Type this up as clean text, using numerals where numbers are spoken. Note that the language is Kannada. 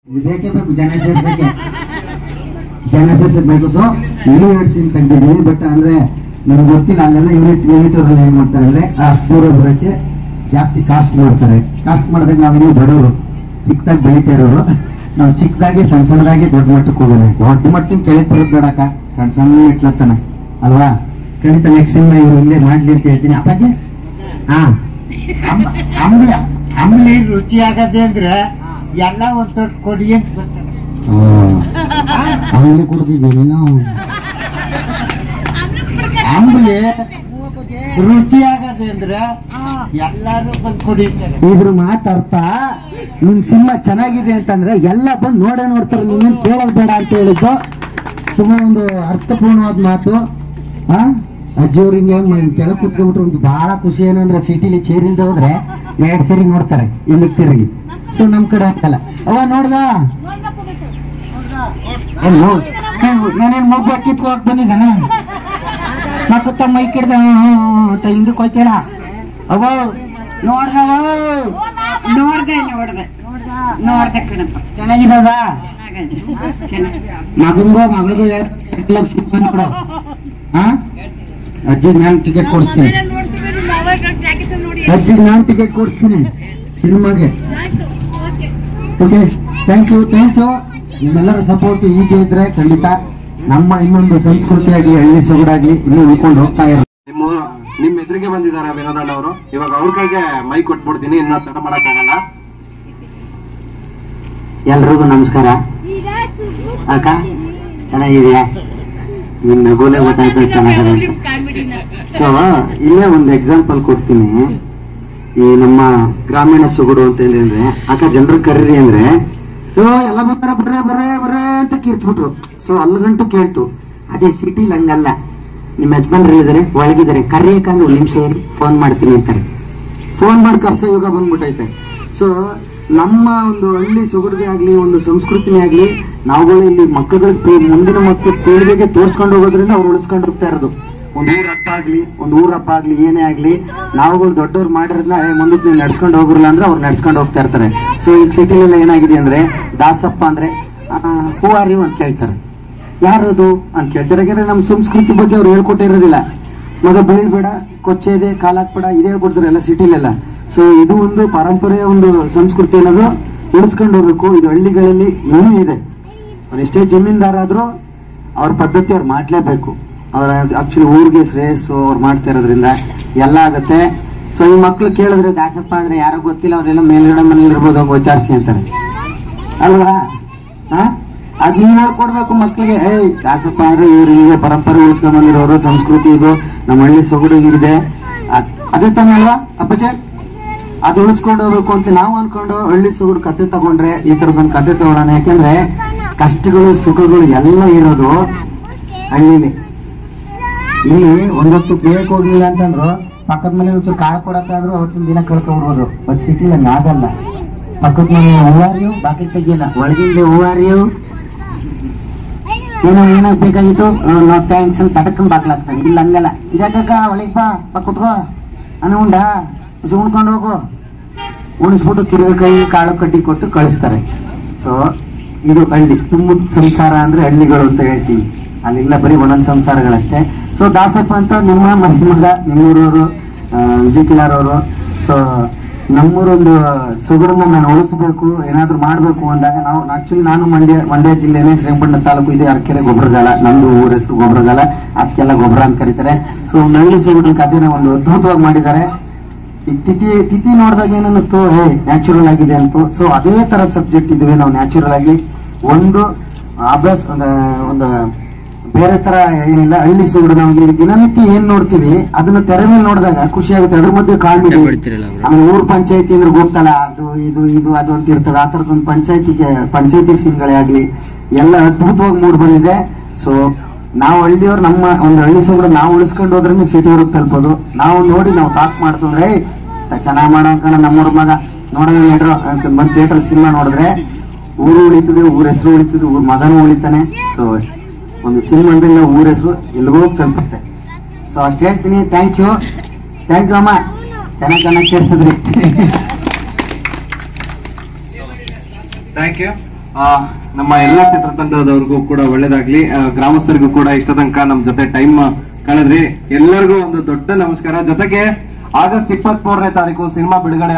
ಬೇಕೇ ಬೇಕು ಜನ ಸೇರ್ಸಬೇಕು. ಸೊ ಇನ್ನೂ 2 ಸೀನ್ ತೆಗ್ದಿದ್ದೀವಿ. ಬಟ್ ಅಂದ್ರೆ ನಮ್ಗೆ ಗೊತ್ತಿಲ್ಲ, ಅಲ್ಲೆಲ್ಲ ಯೂನಿಟ್ ಅವರೆಲ್ಲ ಏನ್ ಮಾಡ್ತಾರೆ ಅಂದ್ರೆ ಅಷ್ಟು ದೂರ ಬರೋಕ್ಕೆ ಜಾಸ್ತಿ ಕಾಸ್ಟ್ ಮಾಡ್ತಾರೆ. ಕಾಸ್ಟ್ ಮಾಡಿದಾಗ ನಾವು ಇನ್ನೂ ಬಡವರು, ಚಿಕ್ಕದಾಗಿ ಬೆಳೀತಾ ಇರೋರು. ನಾವು ಚಿಕ್ಕದಾಗಿ ಸಣ್ಣದಾಗಿ ದೊಡ್ಡ ಮಟ್ಟಕ್ಕೆ ಹೋಗೋಣ. ದೊಡ್ಡ ಮಟ್ಟಿನ ಕೆಳಗೆ ಬರೋದು ಬೇಡಕ್ಕ, ಸಣ್ಣ ಇಟ್ಲತ್ತಾನ ಅಲ್ವಾ. ಖಂಡಿತ ನೆಕ್ಸ್ಟ್ ಸಿನಿಮಾ ಇವರು ಇಲ್ಲೇ ಮಾಡ್ಲಿ ಅಂತ ಹೇಳ್ತೀನಿ. ಅಪ್ಪಾಜಿ ಅಂಬ್ಲಿ ರುಚಿ ಆಗದೆ ಅಂದ್ರೆ ಎಲ್ಲ ಒಂದ್ ದೊಡ್ಡ ಕೊಡಿ ಅಂತ ಬರ್ತಾರೆ. ಅಂಬ್ಲಿ ಕುಡ್ದಿದ್ದೀನಿ ನಾವು. ಅಂಬ್ಲಿ ರುಚಿ ಆಗದೆ ಅಂದ್ರೆ ಎಲ್ಲಾರು ಬಂದ್ ಕುಡಿತಾರೆ. ಇದ್ರ ಮಾತಾಡ್ತ ನಿನ್ ಸಿನಿಮಾ ಚೆನ್ನಾಗಿದೆ ಅಂತಂದ್ರೆ ಎಲ್ಲ ಬಂದು ನೋಡ್ತಾರೆ, ನಿನ್ನ ಕೇಳೋದು ಬೇಡ ಅಂತ ಹೇಳಿದ್ದು ತುಂಬಾ ಒಂದು ಅರ್ಥಪೂರ್ಣವಾದ ಮಾತು. ಅಜ್ಜಿಯವ್ರಿಗೆ ಕೆಳಗೆ ಕುತ್ಕೊಂಡ್ಬಿಟ್ರೆ ಒಂದು ಬಹಳ ಖುಷಿ ಏನಂದ್ರೆ ಸಿಟಿಲಿ ಚೇರ್ ಇಲ್ದೆ ಹೋದ್ರೆ 2 ಸರಿ ನೋಡ್ತಾರೆ ಇಲ್ಲಿ ತಿರುಗಿ. ಸೊ ನಮ್ ಕಡೆ ಹಾಕಲ್ಲ. ಅವ ನೋಡ್ದ ನಾನೇನ್ ಮಗು ಕಿತ್ಕೋಕ್ ಬಂದಿದ್ದಾನ ಮಕ್ಕತ್ತ ಮೈ ಕಿಡ್ದ ಅಂತ ಹಿಂದಕ್ಕೆ ಹೋಯ್ತೀರ. ಅವ ನೋಡ್ದವ ನೋಡ್ದೆ ಕಣಪ್ಪ, ಚೆನ್ನಾಗಿದ್ದದ. ಮಗಳಿಗೂ ಕೊಡು. ಅಜ್ಜಿಗೆ ನಾನು ಟಿಕೆಟ್ ಕೊಡಿಸ್ತೀನಿ. ಅಜ್ಜಿಗೆ ನಾನು ಟಿಕೆಟ್ ಕೊಡಿಸ್ತೀನಿ ಸಿನಿಮಾಗೆ. Okay, thank you. ನಿಮ್ಮೆಲ್ಲರ ಸಪೋರ್ಟ್ ಹೀಗೆ ಇದ್ರೆ ಖಂಡಿತ ನಮ್ಮ ಇನ್ನೊಂದು ಸಂಸ್ಕೃತಿಯಾಗಿ ಹಳ್ಳಿ ಸೊಗಡಾಗಿ ಇನ್ನೂ ಉಳ್ಕೊಂಡು ಹೋಗ್ತಾ ಇರೋದು. ನಿಮ್ ಎದುರಿಗೆ ಬಂದಿದ್ದಾರೆ ವಿನೋದಣ್ಣ ಅವರು. ಇವಾಗ ಅವ್ರ ಕೈಗೆ ಮೈ ಕೊಟ್ಬಿಡ್ತೀನಿ, ಇನ್ನ ತಡ ಮಾಡಕ್ ಹೋಗಲ್ಲ. ಎಲ್ರಿಗೂ ನಮಸ್ಕಾರ. ಅಕ್ಕ ಚೆನ್ನಾಗಿದೆಯಾ? ನಿನ್ ನಗೋಲೆ ಗೊತ್ತಾಯ್ತು ಚೆನ್ನಾಗಿದೆ. ಸೊ ಇಲ್ಲೇ ಒಂದು ಎಕ್ಸಾಂಪಲ್ ಕೊಡ್ತೀನಿ. ಈ ನಮ್ಮ ಗ್ರಾಮೀಣ ಸೊಗಡು ಅಂತ ಹೇಳಿದ್ರೆ ಅಕ್ಕ ಜನರು ಕರೀರಿ ಅಂದ್ರೆ ಎಲ್ಲ ಬರ್ತಾರ ಬರ್ರೆ ಅಂತ ಕಿರ್ಚ್ಬಿಟ್ರು. ಸೊ ಅಲ್ಲಗಂಟು ಕೇಳ್ತು. ಅದೇ ಸಿಟಿಲಿ ಹಂಗಲ್ಲ. ನಿಮ್ಮ ಯಜಮಾನ್ರು ಹೇಳಿದಾರೆ ಒಳಗಿದ್ದಾರೆ, ಕರೆಯಕಂದ್ರೆ 1 ನಿಮಿಷ ಹೇಳಿ ಫೋನ್ ಮಾಡ್ತೀನಿ ಅಂತಾರೆ. ಫೋನ್ ಮಾಡಿ ಕರ್ಸೋ ಯೋಗ ಬಂದ್ಬಿಟ್ಟೈತೆ. ಸೊ ನಮ್ಮ ಒಂದು ಹಳ್ಳಿ ಸೊಗಡಿಗೆ ಆಗ್ಲಿ, ಒಂದು ಸಂಸ್ಕೃತಿನೇ ಆಗ್ಲಿ, ನಾವುಗಳು ಇಲ್ಲಿ ಮಕ್ಕಳುಗಳಿಗೆ ಮುಂದಿನ ಮಕ್ಕಳು ಪೀಳಿಗೆಗೆ ತೋರ್ಸ್ಕೊಂಡು ಹೋಗೋದ್ರಿಂದ ಅವ್ರು ಉಳಿಸ್ಕೊಂಡು ಹೋಗ್ತಾ ಇರೋದು. ಒಂದು ಊರ ಹಬ್ಬ ಆಗ್ಲಿ ಏನೇ ಆಗ್ಲಿ, ನಾವುಗಳು ದೊಡ್ಡವ್ರು ಮಾಡಿರೋದನ್ನ ಮುಂದಕ್ಕೆ ನೀವು ನಡ್ಸ್ಕೊಂಡು ಹೋಗಿರಲ್ಲ ಅಂದ್ರೆ ಅವ್ರು ನಡ್ಸ್ಕೊಂಡು ಹೋಗ್ತಾ ಇರ್ತಾರೆ. ಸೊ ಈಗ ಸಿಟಿಲೆಲ್ಲ ಏನಾಗಿದೆ ಅಂದ್ರೆ ದಾಸಪ್ಪ ಅಂದ್ರೆ ಹೂ ಆರ್ ಯು ಅಂತ ಕೇಳ್ತಾರೆ. ಯಾರದು ಅಂತ ಕೇಳ್ತಾರೆ. ಯಾಕಂದ್ರೆ ನಮ್ಮ ಸಂಸ್ಕೃತಿ ಬಗ್ಗೆ ಅವ್ರು ಹೇಳ್ಕೊಟ್ಟಿರೋದಿಲ್ಲ. ಮಗ ಬೆಳಿಬೇಡ, ಕೊಚ್ಚೆದೆ, ಕಾಲಾಕ್ಬೇಡ, ಇದೇ ಹೇಳ್ಕೊಡ್ತಾರೆ ಎಲ್ಲ ಸಿಟಿಲೆಲ್ಲ. ಸೊ ಇದು ಒಂದು ಪರಂಪರೆಯ ಒಂದು ಸಂಸ್ಕೃತಿ ಅನ್ನೋದು ಉಳಿಸ್ಕೊಂಡು ಹೋಗ್ಬೇಕು. ಇದು ಹಳ್ಳಿಗಳಲ್ಲಿ ಇನ್ನೂ ಇದೆ. ಅವ್ರು ಎಷ್ಟೇ ಜಮೀನ್ದಾರಾದ್ರೂ ಅವ್ರ ಪದ್ಧತಿ ಅವ್ರು ಮಾಡ್ಲೇಬೇಕು. ಅವ್ರ ಆಕ್ಚುಲಿ ಊರಿಗೆ ಶ್ರೇಯಸ್ಸು ಅವ್ರು ಮಾಡ್ತಾ ಇರೋದ್ರಿಂದ ಎಲ್ಲ ಆಗುತ್ತೆ. ಸೊ ಈ ಮಕ್ಳು ಕೇಳಿದ್ರೆ ದಾಸಪ್ಪ ಅಂದ್ರೆ ಯಾರೋ ಗೊತ್ತಿಲ್ಲ, ಅವರೆಲ್ಲ ಮೇಲ್ಗಡೆ ಮನೇಲಿ ಇರ್ಬೋದು, ಹೋಗಿ ವಿಚಾರಿಸಿ ಅಂತಾರೆ ಅಲ್ವಾ. ಅದ್ ನೀವ್ ಹೇಳ್ಕೊಡ್ಬೇಕು ಮಕ್ಳಿಗೆ. ದಾಸಪ್ಪ ಅಂದ್ರೆ ಇವ್ರು ಹಿಂಗೆ ಪರಂಪರೆ ಉಳಿಸ್ಕೊಂಡ್ ಬಂದಿರೋರು, ಸಂಸ್ಕೃತಿ ಇದು, ನಮ್ಮ ಹಳ್ಳಿ ಸೊಗಡು ಹಿಂಗಿದೆ, ಅದೇ ತಾನೇ ಅಲ್ವಾ ಅಪ್ಪಚೆ? ಅದು ಉಳಿಸ್ಕೊಂಡು ಹೋಗ್ಬೇಕು ಅಂತ ನಾವು ಅನ್ಕೊಂಡು ಹಳ್ಳಿ ಸೊಗಡು ಕತೆ ತಗೊಂಡ್ರೆ ಈ ತರದೊಂದು ಕತೆ ತಗೊಳ್ಳೋಣ. ಯಾಕಂದ್ರೆ ಕಷ್ಟಗಳು ಸುಖಗಳು ಎಲ್ಲ ಇರೋದು ಹಳ್ಳಿಲಿ. ಇಲ್ಲಿ ಒಂದೊತ್ತು ಬೇಕ್ ಹೋಗ್ಲಿಲ್ಲ ಅಂತಂದ್ರು ಪಕ್ಕದ ಮನೆ ಒಂಚೂರು ಕಾಳು ಕೊಡಕ್ಕಾದ್ರು ಅವತ್ತಿನ ದಿನ ಕಳ್ಕೊಂಡ್ಬಿಡ್ಬೋದು. ಬಟ್ ಸಿಟಿಲಿ ಹಂಗ ಆಗಲ್ಲ. ಪಕ್ಕದ ಮನೆ ಹೂವಾರಿಯು ಬಾಕಿ ತೆಗಿಯಲ್ಲ, ಒಳಗಿಂದ ಹೂವಾರಿಯು ಏನಾಗ್ ಬೇಕಾಗಿತ್ತು ನಾವು ಥ್ಯಾಂಕ್ಸ್ ಅಂತ ತಟಕನ್ ಬಾಕ್ಲಾಗ್ತಾನೆ. ಇಲ್ಲ ಹಂಗಲ್ಲ, ಇದಕ್ಕ ಒಳಗ್ ಬಾ ಕುತ್ಕೋ ಉಂಡ ಉಣ್ಕೊಂಡು ಹೋಗು, ಉಣಿಸ್ಬಿಟ್ಟು ತಿರ್ಗ ಕೈ ಕಾಳು ಕಡ್ಡಿ ಕೊಟ್ಟು ಕಳಿಸ್ತಾರೆ. ಸೊ ಇದು ಹಳ್ಳಿ ತುಂಬ ಸಂಸಾರ ಅಂದ್ರೆ ಹಳ್ಳಿಗಳು ಅಂತ ಹೇಳ್ತೀವಿ. ಅಲ್ಲಿಲ್ಲ ಬರೀ ಒಂದೊಂದು ಸಂಸಾರಗಳಷ್ಟೇ. ಸೊ ದಾಸಪ್ಪ ಅಂತ ನಿಮ್ಮ ಮಗ ನಿಮ್ಮೂರವರು ವಿಜಯಕಿಲಾರವರು. ಸೊ ನಮ್ಮೂರೊಂದು ಸೊಗಡನ್ನ ನಾನು ಉಳಿಸ್ಬೇಕು, ಏನಾದ್ರು ಮಾಡ್ಬೇಕು ಅಂದಾಗ ನಾವು ಆಕ್ಚುಲಿ ನಾನು ಮಂಡ್ಯ ಜಿಲ್ಲೆನೇ ಶ್ರೀರಂಗಪಟ್ಟಣ ತಾಲೂಕು ಇದೆ. ಅರಕೆರೆ ಗೊಬ್ಬರಗಾಲ, ನಮ್ದು ಊರ ಹೆಸರು ಗೊಬ್ಬರಗಾಲ, ಅದಕ್ಕೆಲ್ಲ ಗೊಬ್ಬರ ಅಂತ ಕರೀತಾರೆ. ಸೊ ನಳ್ಳಿ ಸೊಗಡಿನ ಕಥೆನ ಒಂದು ಅದ್ಭುತವಾಗಿ ಮಾಡಿದ್ದಾರೆ. ಈ ತಿಥಿ ನೋಡಿದಾಗ ಏನನ್ನಿಸ್ತು, ನ್ಯಾಚುರಲ್ ಆಗಿದೆ ಅಂತು. ಸೊ ಅದೇ ತರ ಸಬ್ಜೆಕ್ಟ್ ಇದುವೆ ನಾವು ನ್ಯಾಚುರಲ್ ಆಗಿ ಒಂದು ಅಭ್ಯಾಸ ಒಂದು ಬೇರೆ ತರ ಏನಿಲ್ಲ. ಹಳ್ಳಿ ಸೊಗಡು ನಾವು ದಿನನಿತ್ಯ ಏನ್ ನೋಡ್ತೀವಿ ಅದನ್ನ ತೆರೆ ಮೇಲೆ ನೋಡಿದಾಗ ಖುಷಿ ಆಗುತ್ತೆ. ಅದ್ರ ಮಧ್ಯೆ ಕಾಮಿಡಿ, ಆಮೇಲೆ ಊರ್ ಪಂಚಾಯತಿ ಅಂದ್ರೆ ಗೊತ್ತಲ್ಲ, ಅದು ಇದು ಅದು ಅಂತ ಇರ್ತದೆ. ಆ ತರದೊಂದು ಪಂಚಾಯತಿ ಸೀನ್ಗಳೇ ಆಗ್ಲಿ ಎಲ್ಲ ಅದ್ಭುತವಾಗಿ ಮೂಡ್ ಬಂದಿದೆ. ಸೊ ನಾವು ಹಳ್ಳಿಯವ್ರು ನಮ್ಮ ಒಂದು ಹಳ್ಳಿ ಸೊಗಡು ನಾವು ಉಳಿಸ್ಕೊಂಡು ಹೋದ್ರೆ ಸಿಟಿಯವ್ರಿಗೆ ತಲುಪೋದು. ನಾವು ನೋಡಿ ನಾವು ಟಾಕ್ ಮಾಡ್ತಂದ್ರೆ ಚೆನ್ನಾಗ್ ಮಾಡೋ ಕಣ ನಮ್ಮೂರ್ ಮಗ ನೋಡೋಣ ನಡ್ರು ಅಂತ ಬಂದು ಥಿಯೇಟರ್ ಸಿನಿಮಾ ನೋಡಿದ್ರೆ ಊರು ಉಳಿತದೆ, ಊರ ಹೆಸರು ಉಳಿತದೆ, ಊರ್ ಮಗನೂ ಉಳಿತಾನೆ. ಸೊ ಒಂದು ಸಿನಿಮಾದಿಂದ ಊರ ಹೆಸರು ಎಲ್ರಿಗೂ ತಲುಪುತ್ತೆ. ಸೊ ಅಷ್ಟು ಹೇಳ್ತೀನಿ. ಥ್ಯಾಂಕ್ ಯು ಅಮ್ಮ, ಚೆನ್ನಾಗಿ ಕೇಳಿಸಿದ್ರಿ. Thank you. ನಮ್ಮ ಎಲ್ಲ ಚಿತ್ರತಂಡದವ್ರಿಗೂ ಕೂಡ ಒಳ್ಳೇದಾಗ್ಲಿ, ಗ್ರಾಮಸ್ಥರಿಗೂ ಕೂಡ ಇಷ್ಟ ತನಕ ನಮ್ ಜೊತೆ ಟೈಮ್ ಕಳೆದ್ರಿ. ಎಲ್ಲರಿಗೂ ಒಂದು ದೊಡ್ಡ ನಮಸ್ಕಾರ. ಜೊತೆಗೆ ಆಗಸ್ಟ್ 23ನೇ ತಾರೀಕು ಸಿನಿಮಾ ಬಿಡುಗಡೆ